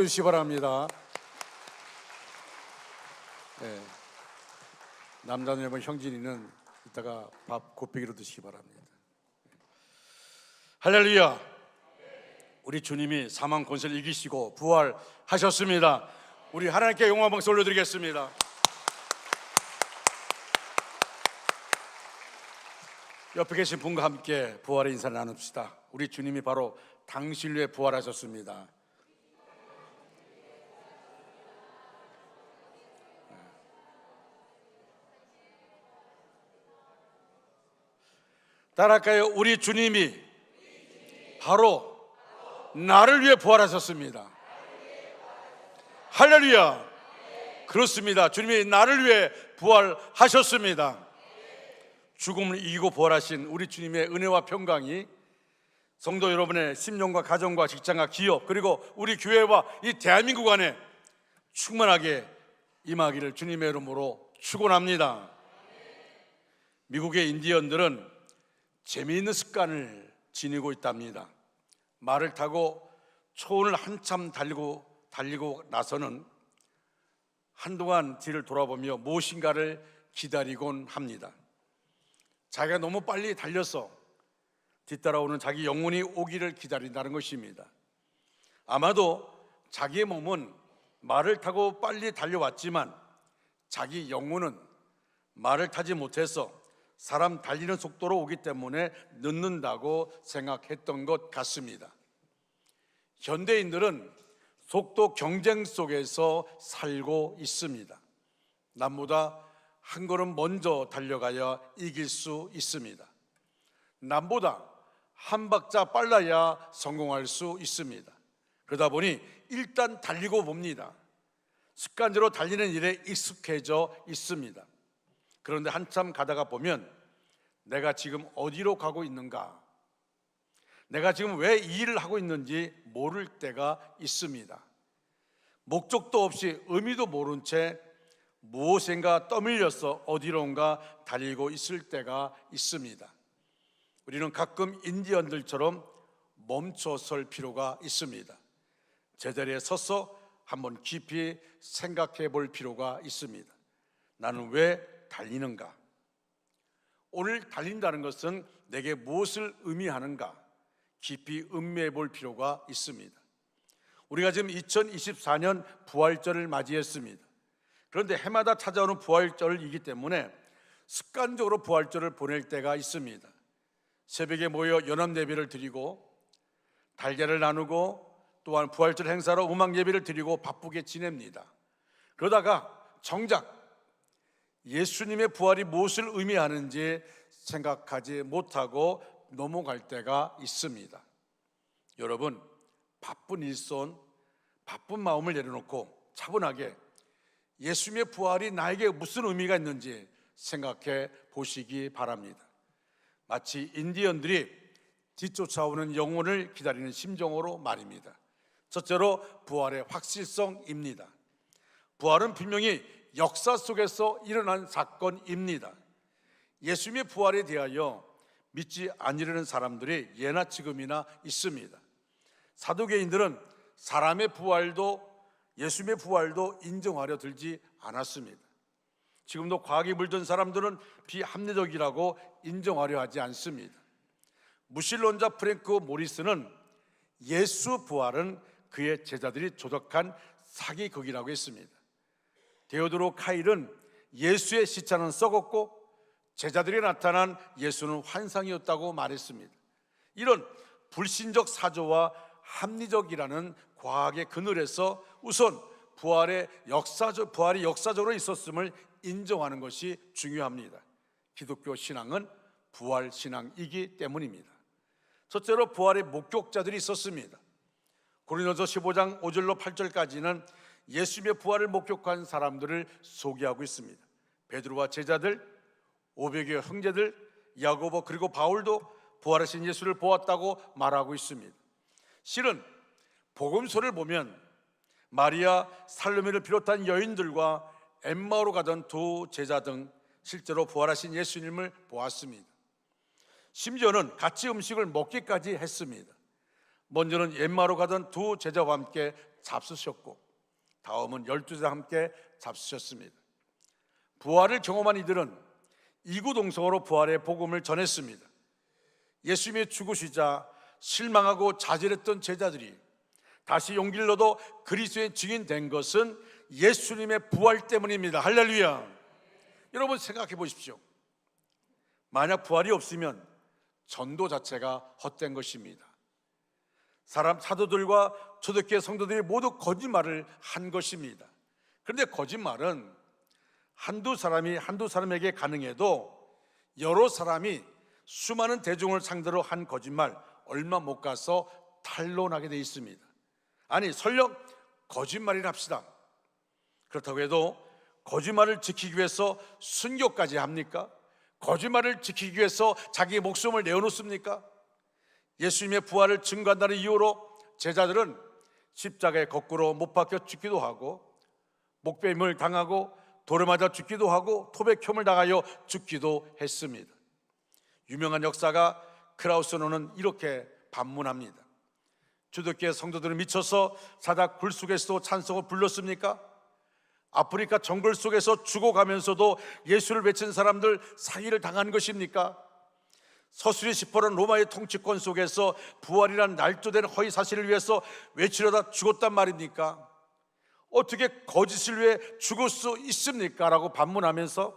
주시기 바랍니다. 네. 남자는 여러분, 형진이는 이따가 밥 곱빼기로 드시기 바랍니다. 할렐루야. 우리 주님이 사망 권세를 이기시고 부활하셨습니다. 우리 하나님께 영광 박수 올려드리겠습니다. 옆에 계신 분과 함께 부활의 인사를 나눕시다. 우리 주님이 바로 당신을 위해 부활하셨습니다. 따라할까요? 우리 주님이 바로 나를 위해 부활하셨습니다. 할렐루야. 그렇습니다. 주님이 나를 위해 부활하셨습니다. 죽음을 이기고 부활하신 우리 주님의 은혜와 평강이 성도 여러분의 심령과 가정과 직장과 기업, 그리고 우리 교회와 이 대한민국 안에 충만하게 임하기를 주님의 이름으로 축원합니다. 미국의 인디언들은 재미있는 습관을 지니고 있답니다. 말을 타고 초원을 한참 달리고 나서는 한동안 뒤를 돌아보며 무엇인가를 기다리곤 합니다. 자기가 너무 빨리 달려서 뒤따라오는 자기 영혼이 오기를 기다린다는 것입니다. 아마도 자기의 몸은 말을 타고 빨리 달려왔지만 자기 영혼은 말을 타지 못해서 사람 달리는 속도로 오기 때문에 늦는다고 생각했던 것 같습니다. 현대인들은 속도 경쟁 속에서 살고 있습니다. 남보다 한 걸음 먼저 달려가야 이길 수 있습니다. 남보다 한 박자 빨라야 성공할 수 있습니다. 그러다 보니 일단 달리고 봅니다. 습관대로 달리는 일에 익숙해져 있습니다. 그런데 한참 가다가 보면 내가 지금 어디로 가고 있는가, 내가 지금 왜 이 일을 하고 있는지 모를 때가 있습니다. 목적도 없이 의미도 모른 채 무엇인가 떠밀려서 어디론가 달리고 있을 때가 있습니다. 우리는 가끔 인디언들처럼 멈춰 설 필요가 있습니다. 제자리에 서서 한번 깊이 생각해 볼 필요가 있습니다. 나는 왜 달리는가? 오늘 달린다는 것은 내게 무엇을 의미하는가? 깊이 음미해 볼 필요가 있습니다. 우리가 지금 2024년 부활절을 맞이했습니다. 그런데 해마다 찾아오는 부활절이기 때문에 습관적으로 부활절을 보낼 때가 있습니다. 새벽에 모여 연합예배를 드리고 달걀을 나누고 또한 부활절 행사로 음악 예배를 드리고 바쁘게 지냅니다. 그러다가 정작 예수님의 부활이 무엇을 의미하는지 생각하지 못하고 넘어갈 때가 있습니다. 여러분, 바쁜 일손, 바쁜 마음을 내려놓고 차분하게 예수님의 부활이 나에게 무슨 의미가 있는지 생각해 보시기 바랍니다. 마치 인디언들이 뒤쫓아오는 영혼을 기다리는 심정으로 말입니다. 첫째로 부활의 확실성입니다. 부활은 분명히 역사 속에서 일어난 사건입니다. 예수님의 부활에 대하여 믿지 않으려는 사람들이 예나 지금이나 있습니다. 사두개인들은 사람의 부활도 예수님의 부활도 인정하려 들지 않았습니다. 지금도 과학이 물든 사람들은 비합리적이라고 인정하려 하지 않습니다. 무신론자 프랭크 모리스는 예수 부활은 그의 제자들이 조작한 사기극이라고 했습니다. 데오도로 카일은 예수의 시체는 썩었고 제자들이 나타난 예수는 환상이었다고 말했습니다. 이런 불신적 사조와 합리적이라는 과학의 그늘에서 우선 부활이 역사적으로 있었음을 인정하는 것이 중요합니다. 기독교 신앙은 부활 신앙이기 때문입니다. 첫째로 부활의 목격자들이 있었습니다. 고린도서 15장 5절로 8절까지는 예수님의 부활을 목격한 사람들을 소개하고 있습니다. 베드로와 제자들, 500여 형제들, 야고보 그리고 바울도 부활하신 예수를 보았다고 말하고 있습니다. 실은 복음서를 보면 마리아, 살로메를 비롯한 여인들과 엠마오로 가던 두 제자 등 실제로 부활하신 예수님을 보았습니다. 심지어는 같이 음식을 먹기까지 했습니다. 먼저는 엠마오로 가던 두 제자와 함께 잡수셨고 다음은 12제자 함께 잡수셨습니다. 부활을 경험한 이들은 이구동성으로 부활의 복음을 전했습니다. 예수님이 죽으시자 실망하고 좌절했던 제자들이 다시 용기를 얻어 그리스도의 증인된 것은 예수님의 부활 때문입니다. 할렐루야. 여러분 생각해 보십시오. 만약 부활이 없으면 전도 자체가 헛된 것입니다. 사도들과 초대교회 성도들이 모두 거짓말을 한 것입니다. 그런데 거짓말은 한두 사람에게 가능해도 여러 사람이 수많은 대중을 상대로 한 거짓말 얼마 못 가서 탄로나게 돼 있습니다. 아니 설령 거짓말이라 합시다. 그렇다고 해도 거짓말을 지키기 위해서 순교까지 합니까? 거짓말을 지키기 위해서 자기의 목숨을 내어놓습니까? 예수님의 부활을 증거한다는 이유로 제자들은 십자가에 거꾸로 못 박혀 죽기도 하고 목베임을 당하고 돌에 맞아 죽기도 하고 토백혐을 당하여 죽기도 했습니다. 유명한 역사가 크라우스노는 이렇게 반문합니다. 초대교회 성도들은 미쳐서 사자 굴 속에서도 찬송을 불렀습니까? 아프리카 정글 속에서 죽어가면서도 예수를 외친 사람들 사기를 당한 것입니까? 서술이 시퍼런 로마의 통치권 속에서 부활이란 날조된 허위 사실을 위해서 외치려다 죽었단 말입니까? 어떻게 거짓을 위해 죽을 수 있습니까? 라고 반문하면서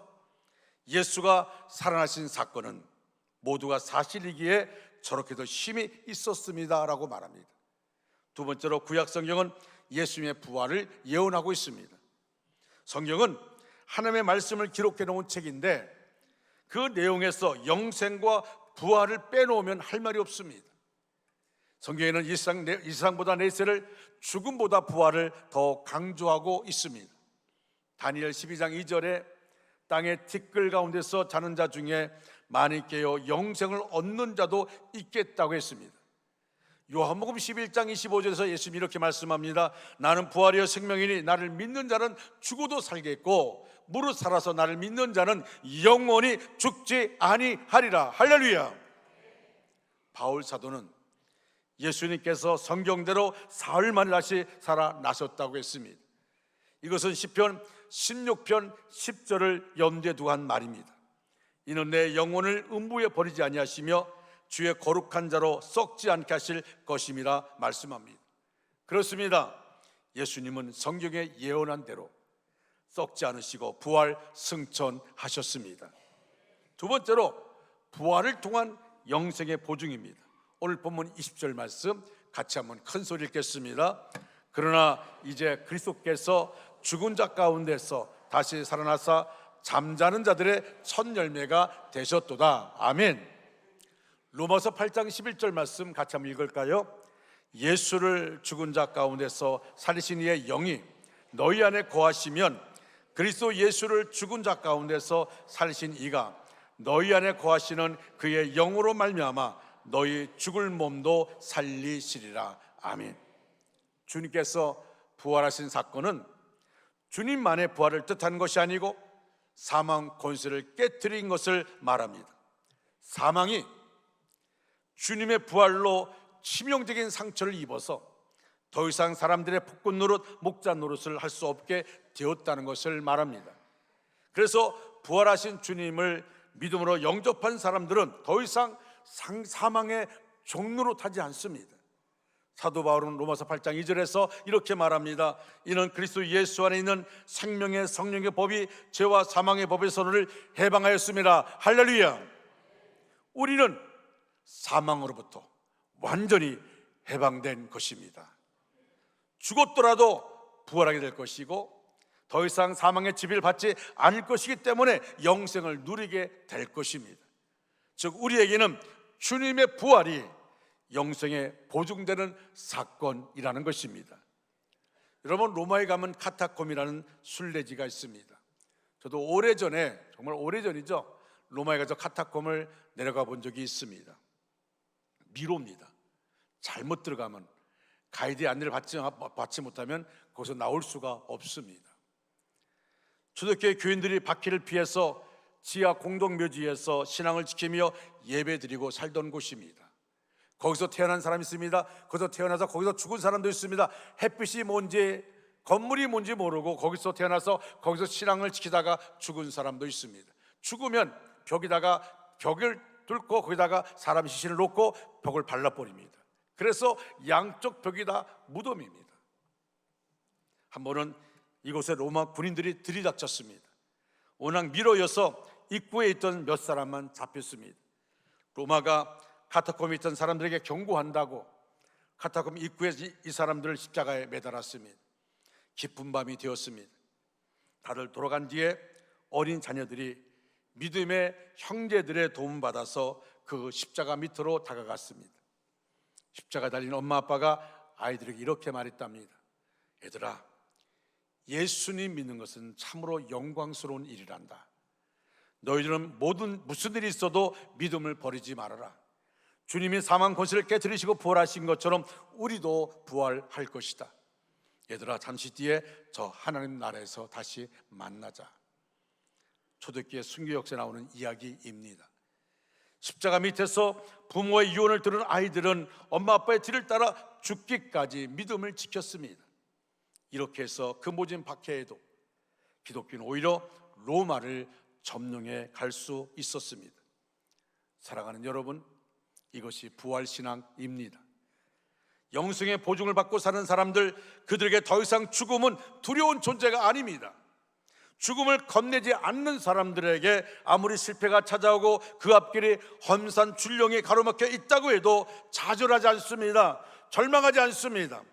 예수가 살아나신 사건은 모두가 사실이기에 저렇게도 힘이 있었습니다 라고 말합니다. 두 번째로 구약 성경은 예수님의 부활을 예언하고 있습니다. 성경은 하나님의 말씀을 기록해 놓은 책인데 그 내용에서 영생과 부활을 빼놓으면 할 말이 없습니다. 성경에는 이 세상보다 내세를 죽음보다 부활을 더 강조하고 있습니다. 다니엘 12장 2절에 땅의 티끌 가운데서 자는 자 중에 많이 깨어 영생을 얻는 자도 있겠다고 했습니다. 요한복음 11장 25절에서 예수님이 이렇게 말씀합니다. 나는 부활이요 생명이니 나를 믿는 자는 죽어도 살겠고 무릇 살아서 나를 믿는 자는 영원히 죽지 아니하리라. 할렐루야. 바울 사도는 예수님께서 성경대로 사흘 만에 다시 살아나셨다고 했습니다. 이것은 시편 16편 10절을 염두에 두고 한 말입니다. 이는 내 영혼을 음부에 버리지 아니하시며 주의 거룩한 자로 썩지 않게 하실 것임이라 말씀합니다. 그렇습니다. 예수님은 성경에 예언한 대로 썩지 않으시고 부활 승천하셨습니다. 두 번째로 부활을 통한 영생의 보증입니다. 오늘 본문 20절 말씀 같이 한번 큰 소리 읽겠습니다. 그러나 이제 그리스도께서 죽은 자 가운데서 다시 살아나사 잠자는 자들의 첫 열매가 되셨도다. 아멘. 로마서 8장 11절 말씀 같이 한번 읽을까요? 예수를 죽은 자 가운데서 살리신 이의 영이 너희 안에 거하시면 그리스도 예수를 죽은 자 가운데서 살리신 이가 너희 안에 거하시는 그의 영으로 말미암아 너희 죽을 몸도 살리시리라. 아멘. 주님께서 부활하신 사건은 주님만의 부활을 뜻하는 것이 아니고 사망 권세를 깨뜨린 것을 말합니다. 사망이 주님의 부활로 치명적인 상처를 입어서 더 이상 사람들의 폭군 노릇, 목자 노릇을 할 수 없게 되었다는 것을 말합니다. 그래서 부활하신 주님을 믿음으로 영접한 사람들은 더 이상 사망의 종노릇하지 않습니다. 사도 바울은 로마서 8장 2절에서 이렇게 말합니다. 이는 그리스도 예수 안에 있는 생명의 성령의 법이 죄와 사망의 법의 선을 해방하였습니다. 할렐루야. 우리는 사망으로부터 완전히 해방된 것입니다. 죽었더라도 부활하게 될 것이고 더 이상 사망의 지배를 받지 않을 것이기 때문에 영생을 누리게 될 것입니다. 즉 우리에게는 주님의 부활이 영생에 보증되는 사건이라는 것입니다. 여러분, 로마에 가면 카타콤이라는 순례지가 있습니다. 저도 오래전에, 정말 오래전이죠, 로마에 가서 카타콤을 내려가 본 적이 있습니다. 미로입니다. 잘못 들어가면, 가이드의 안내를 받지 못하면 거기서 나올 수가 없습니다. 초대교회 교인들이 박해를 피해서 지하 공동묘지에서 신앙을 지키며 예배드리고 살던 곳입니다. 거기서 태어난 사람이 있습니다. 거기서 태어나서 거기서 죽은 사람도 있습니다. 햇빛이 뭔지, 건물이 뭔지 모르고 거기서 태어나서 거기서 신앙을 지키다가 죽은 사람도 있습니다. 죽으면 벽을 뚫고 거기다가 사람 시신을 놓고 벽을 발라버립니다. 그래서 양쪽 벽이 다 무덤입니다. 한 번은 이곳에 로마 군인들이 들이닥쳤습니다. 워낙 미로여서 입구에 있던 몇 사람만 잡혔습니다. 로마가 카타콤에 있던 사람들에게 경고한다고 카타콤 입구에 이 사람들을 십자가에 매달았습니다. 깊은 밤이 되었습니다. 다들 돌아간 뒤에 어린 자녀들이 믿음의 형제들의 도움받아서 그 십자가 밑으로 다가갔습니다. 십자가 달린 엄마 아빠가 아이들에게 이렇게 말했답니다. 얘들아, 예수님 믿는 것은 참으로 영광스러운 일이란다. 너희들은 무슨 일이 있어도 믿음을 버리지 말아라. 주님이 사망 권세를 깨뜨리시고 부활하신 것처럼 우리도 부활할 것이다. 얘들아, 잠시 뒤에 저 하나님 나라에서 다시 만나자. 초대교회 순교 역사에 나오는 이야기입니다. 십자가 밑에서 부모의 유언을 들은 아이들은 엄마 아빠의 뒤를 따라 죽기까지 믿음을 지켰습니다. 이렇게 해서 그 모진 박해에도 기독교는 오히려 로마를 점령해 갈 수 있었습니다. 사랑하는 여러분, 이것이 부활신앙입니다. 영생의 보증을 받고 사는 사람들, 그들에게 더 이상 죽음은 두려운 존재가 아닙니다. 죽음을 겁내지 않는 사람들에게 아무리 실패가 찾아오고 그 앞길이 험산 줄령이 가로막혀 있다고 해도 좌절하지 않습니다. 절망하지 않습니다.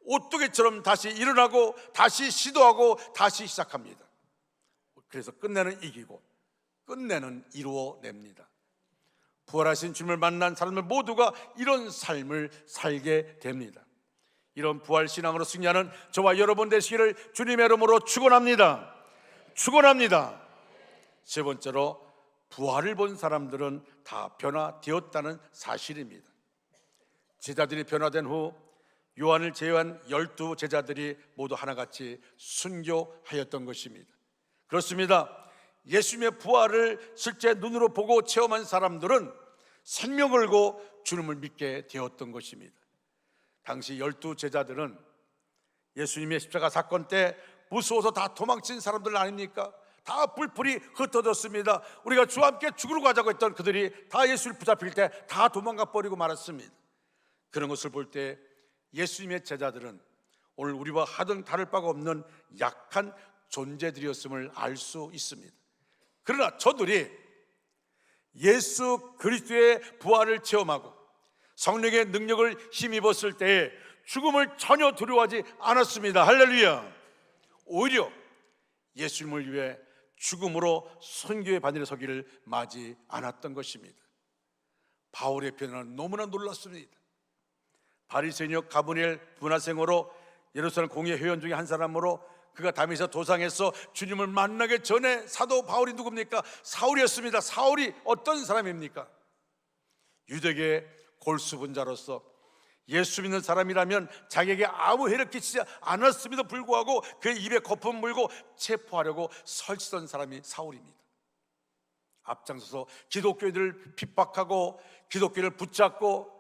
오뚜기처럼 다시 일어나고 다시 시도하고 다시 시작합니다. 그래서 끝내는 이기고 끝내는 이루어냅니다. 부활하신 주님을 만난 사람들 모두가 이런 삶을 살게 됩니다. 이런 부활신앙으로 승리하는 저와 여러분 되시기를 주님의 이름으로 축원합니다. 축원합니다. 세 번째로, 부활을 본 사람들은 다 변화되었다는 사실입니다. 제자들이 변화된 후 요한을 제외한 12 제자들이 모두 하나같이 순교하였던 것입니다. 그렇습니다. 예수님의 부활을 실제 눈으로 보고 체험한 사람들은 생명을 걸고 주님을 믿게 되었던 것입니다. 당시 12 제자들은 예수님의 십자가 사건 때 무서워서 다 도망친 사람들 아닙니까? 다 뿔뿔이 흩어졌습니다. 우리가 주와 함께 죽으러 가자고 했던 그들이 다 예수를 붙잡힐 때 다 도망가 버리고 말았습니다. 그런 것을 볼 때 예수님의 제자들은 오늘 우리와 하등 다를 바가 없는 약한 존재들이었음을 알 수 있습니다. 그러나 저들이 예수 그리스도의 부활을 체험하고 성령의 능력을 힘입었을 때에 죽음을 전혀 두려워하지 않았습니다. 할렐루야. 오히려 예수님을 위해 죽음으로 선교의 바늘에 서기를 맞이 않았던 것입니다. 바울의 변화는 너무나 놀랐습니다. 바리새인역 가브리엘 분화생으로 예루살렘 공회 회원 중에 한 사람으로 그가 다메섹 도상에서 주님을 만나기 전에 사도 바울이 누굽니까? 사울이었습니다. 사울이 어떤 사람입니까? 유대계 골수분자로서 예수 믿는 사람이라면 자기에게 아무 해를 끼치지 않았음에도 불구하고 그의 입에 거품 물고 체포하려고 설치던 사람이 사울입니다. 앞장서서 기독교인들을 핍박하고 기독교를 붙잡고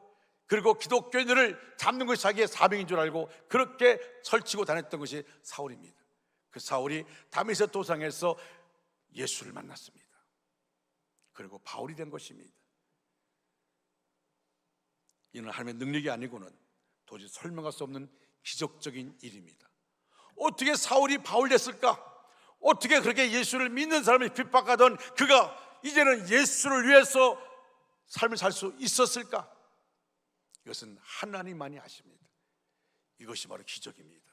그리고 기독교인들을 잡는 것이 자기의 사명인 줄 알고 그렇게 설치고 다녔던 것이 사울입니다. 그 사울이 다메섹 도상에서 예수를 만났습니다. 그리고 바울이 된 것입니다. 이는 하나님의 능력이 아니고는 도저히 설명할 수 없는 기적적인 일입니다. 어떻게 사울이 바울 됐을까? 어떻게 그렇게 예수를 믿는 사람을 핍박하던 그가 이제는 예수를 위해서 삶을 살 수 있었을까? 이것은 하나님만이 아십니다. 이것이 바로 기적입니다.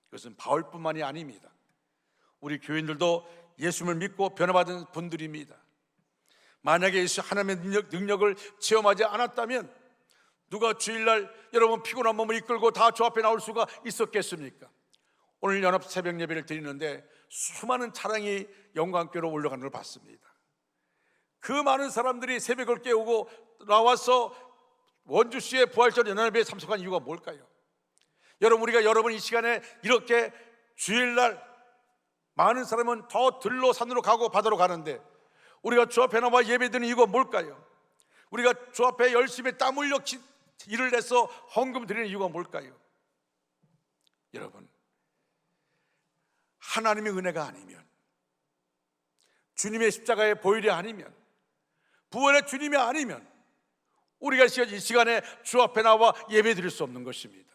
이것은 바울뿐만이 아닙니다. 우리 교인들도 예수님을 믿고 변화받은 분들입니다. 만약에 예수 하나님의 능력을 체험하지 않았다면 누가 주일날 여러분 피곤한 몸을 이끌고 다 주 앞에 나올 수가 있었겠습니까? 오늘 연합 새벽 예배를 드리는데 수많은 차량이 영광교로 올라가는 걸 봤습니다. 그 많은 사람들이 새벽을 깨우고 나와서 원주시의 부활절 연합예배에 참석한 이유가 뭘까요? 여러분 이 시간에 이렇게 주일날 많은 사람은 더 들로 산으로 가고 바다로 가는데 우리가 주 앞에 나와 예배드리는 이유가 뭘까요? 우리가 주 앞에 열심히 땀 흘려 일을 내서 헌금 드리는 이유가 뭘까요? 여러분, 하나님의 은혜가 아니면, 주님의 십자가의 보혈이 아니면, 부활의 주님이 아니면 우리가 이 시간에 주 앞에 나와 예배 드릴 수 없는 것입니다.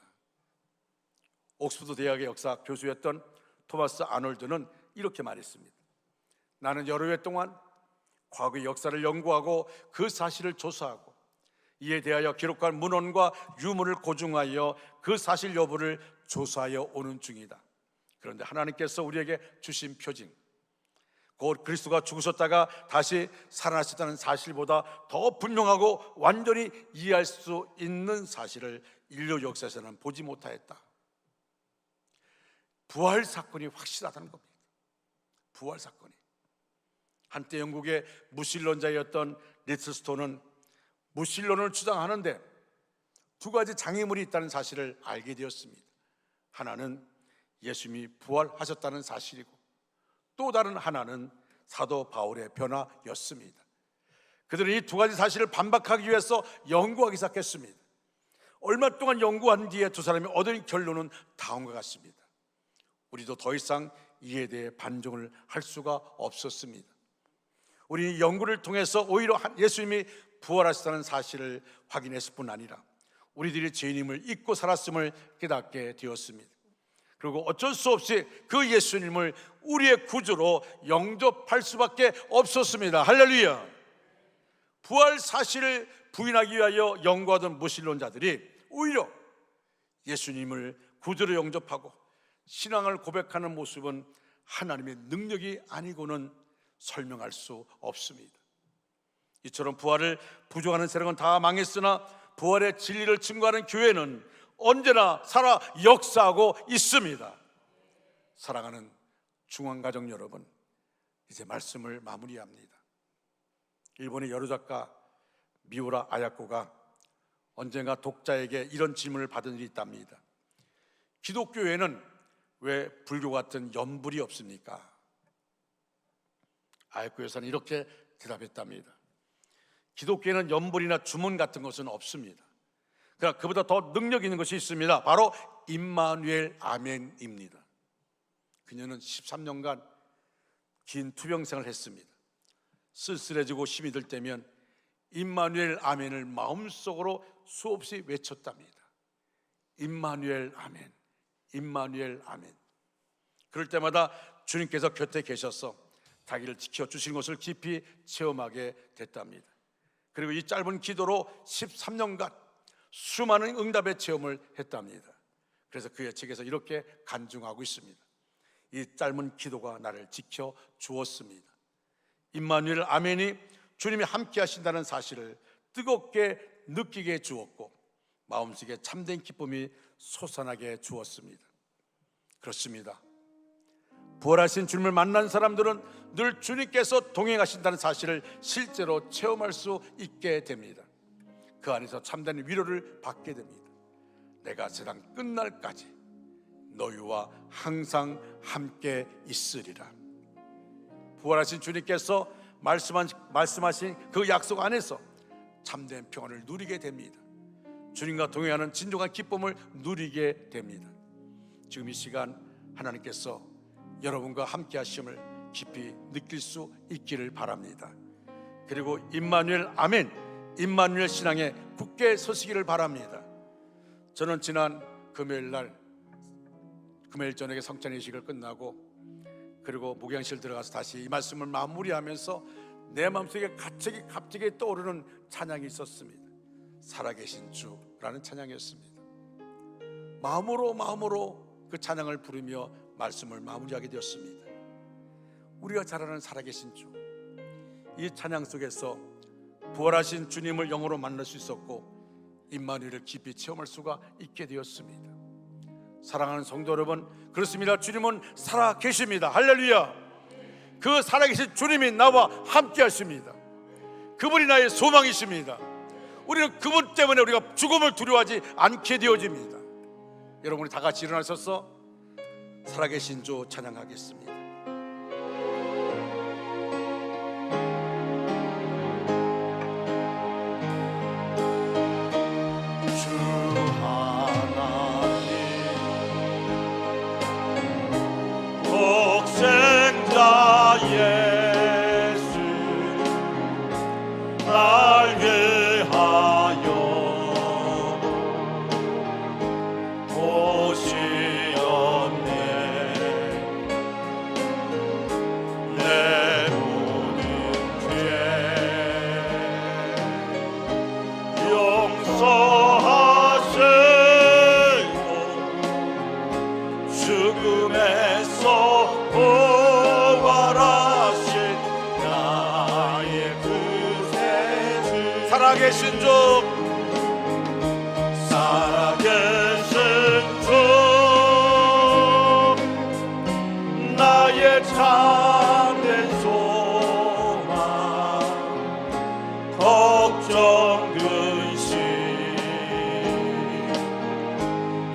옥스퍼드 대학의 역사 교수였던 토마스 아놀드는 이렇게 말했습니다. 나는 여러 해 동안 과거의 역사를 연구하고 그 사실을 조사하고 이에 대하여 기록한 문헌과 유물을 고증하여 그 사실 여부를 조사하여 오는 중이다. 그런데 하나님께서 우리에게 주신 표징, 곧 그리스도가 죽으셨다가 다시 살아나셨다는 사실보다 더 분명하고 완전히 이해할 수 있는 사실을 인류 역사에서는 보지 못하였다. 부활 사건이 확실하다는 겁니다. 부활 사건이. 한때 영국의 무신론자였던 리틀스톤은 무신론을 주장하는데 두 가지 장애물이 있다는 사실을 알게 되었습니다. 하나는 예수님이 부활하셨다는 사실이고, 또 다른 하나는 사도 바울의 변화였습니다. 그들은 이 두 가지 사실을 반박하기 위해서 연구하기 시작했습니다. 얼마 동안 연구한 뒤에 두 사람이 얻은 결론은 다음과 같습니다. 우리도 더 이상 이에 대해 반종을 할 수가 없었습니다. 우리 연구를 통해서 오히려 예수님이 부활하셨다는 사실을 확인했을 뿐 아니라 우리들이 죄인임을 잊고 살았음을 깨닫게 되었습니다. 그리고 어쩔 수 없이 그 예수님을 우리의 구주로 영접할 수밖에 없었습니다. 할렐루야. 부활 사실을 부인하기 위하여 연구하던 무신론자들이 오히려 예수님을 구주로 영접하고 신앙을 고백하는 모습은 하나님의 능력이 아니고는 설명할 수 없습니다. 이처럼 부활을 부정하는 세력은 다 망했으나 부활의 진리를 증거하는 교회는 언제나 살아 역사하고 있습니다. 사랑하는 중앙가족 여러분, 이제 말씀을 마무리합니다. 일본의 여러 작가 미우라 아야코가 언젠가 독자에게 이런 질문을 받은 일이 있답니다. 기독교에는 왜 불교 같은 염불이 없습니까? 아야코 여사는 이렇게 대답했답니다. 기독교에는 염불이나 주문 같은 것은 없습니다. 그러나 그보다 더 능력 있는 것이 있습니다. 바로 임마누엘 아멘입니다. 그녀는 13년간 긴 투병생을 했습니다. 쓸쓸해지고 힘이 들 때면 임마누엘 아멘을 마음속으로 수없이 외쳤답니다. 임마누엘 아멘, 임마누엘 아멘. 그럴 때마다 주님께서 곁에 계셔서 자기를 지켜주신 것을 깊이 체험하게 됐답니다. 그리고 이 짧은 기도로 13년간 수많은 응답의 체험을 했답니다. 그래서 그의 책에서 이렇게 간증하고 있습니다. 이 짧은 기도가 나를 지켜 주었습니다. 임마누엘 아멘이 주님이 함께 하신다는 사실을 뜨겁게 느끼게 주었고 마음속에 참된 기쁨이 솟아나게 주었습니다. 그렇습니다. 부활하신 주님을 만난 사람들은 늘 주님께서 동행하신다는 사실을 실제로 체험할 수 있게 됩니다. 그 안에서 참된 위로를 받게 됩니다. 내가 세상 끝날까지 너희와 항상 함께 있으리라. 부활하신 주님께서 말씀하신 그 약속 안에서 참된 평안을 누리게 됩니다. 주님과 동행하는 진정한 기쁨을 누리게 됩니다. 지금 이 시간 하나님께서 여러분과 함께 하심을 깊이 느낄 수 있기를 바랍니다. 그리고 임마누엘 아멘, 임마누엘 신앙에 굳게 서시기를 바랍니다. 저는 지난 금요일 저녁에 성찬 예식을 끝나고 그리고 목양실 들어가서 다시 이 말씀을 마무리하면서 내 마음속에 갑자기 떠오르는 찬양이 있었습니다. 살아계신 주라는 찬양이었습니다. 마음으로 그 찬양을 부르며 말씀을 마무리하게 되었습니다. 우리가 잘 아는 살아계신 주, 이 찬양 속에서 부활하신 주님을 영으로 만날 수 있었고 임마누엘을 깊이 체험할 수가 있게 되었습니다. 사랑하는 성도 여러분, 그렇습니다. 주님은 살아계십니다. 할렐루야. 그 살아계신 주님이 나와 함께 하십니다. 그분이 나의 소망이십니다. 우리는 그분 때문에 우리가 죽음을 두려워하지 않게 되어집니다. 여러분이 다 같이 일어나셔서 살아계신 주 찬양하겠습니다. 예수 날 위하여 오시었네. 내 모든 죄 용서하시고 죽음에서 부활하신 나의 구세주 살아계신 주 살아계신 주 나의 참된 소망 걱정 근심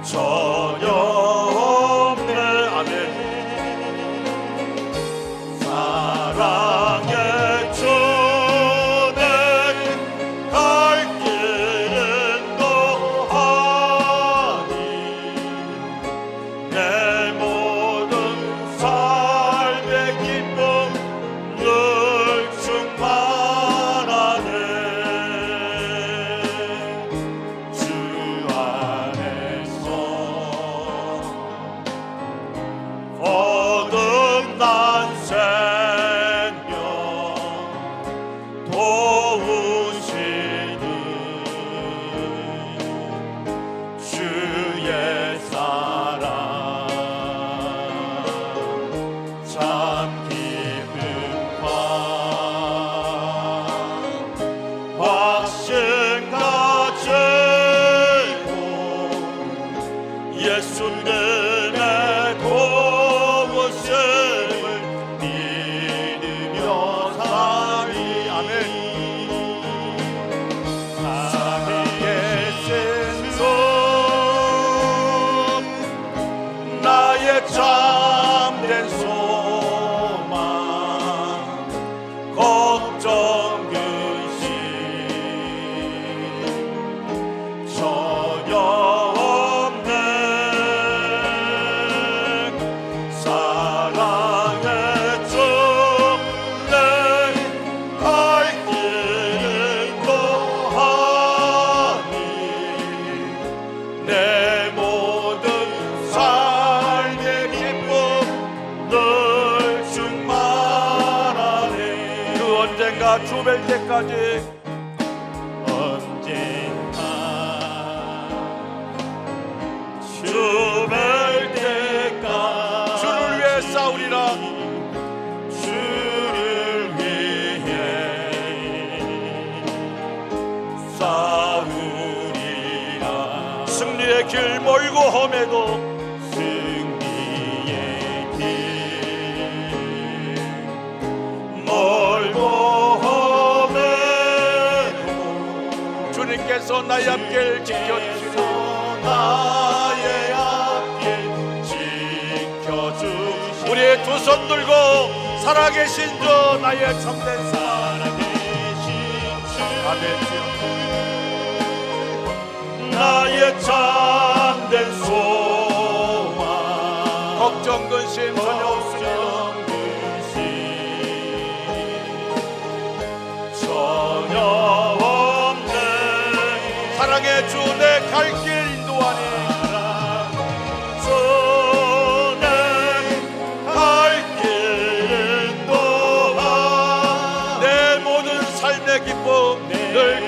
전혀 없네. 아멘. 사랑의 주는 갈 길은 너하니 내 모든 삶의 기쁨 늘 충만하네. 주 안에서 거듭난 생명 도우시는 주의 사랑 참 기쁨과 확신 가지고 예수님의 도우심을 믿으며 살리. 아멘. 살아계신 주 나의 참된 소망 걱정 근심 전혀 없네. 사랑의 주 내 갈 길을 너하니 내 모든 삶의 기쁨 늘 충만하네. 그 언젠가 주 뵐 때까지 언젠가 주 뵐 때까지 주를 위해 싸우리라. 주를 위해 싸우리라. 승리의 길 멀고 험해도 승리의 길 멀고 험해도 주님께서 나의 앞길 지켜주시고 나의 앞길 지켜주시고 우리의 두 손 들고 살아계신 주 나의 참된 사랑. 살아계신 주 아멘. 주여. 나의 참된 소망 걱정 근심 전혀 없습니다. 전혀 없네. 사랑의 주 내 갈 길 인도하니 주는 갈 길을 너와 내 모든 삶의 기쁨 늘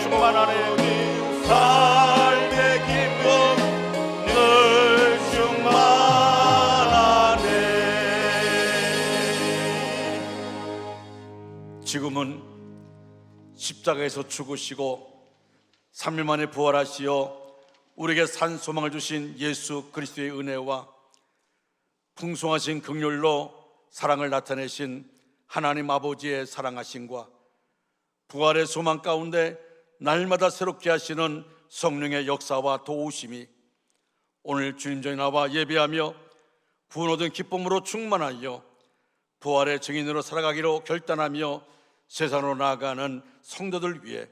충만하네. 삶의 기쁨 늘 충만하네. 지금은 십자가에서 죽으시고 3일 만에 부활하시어 우리에게 산 소망을 주신 예수 그리스도의 은혜와 풍성하신 긍휼로 사랑을 나타내신 하나님 아버지의 사랑하심과 부활의 소망 가운데 날마다 새롭게 하시는 성령의 역사와 도우심이 오늘 주님전에 나와 예배하며 구원 얻은 기쁨으로 충만하여 부활의 증인으로 살아가기로 결단하며 세상으로 나아가는 성도들 위해,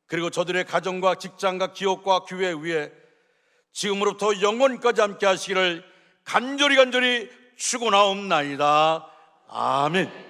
그리고 저들의 가정과 직장과 기업과 교회 위에 지금으로부터 영원까지 함께 하시기를 간절히 축원하옵나이다. 아멘.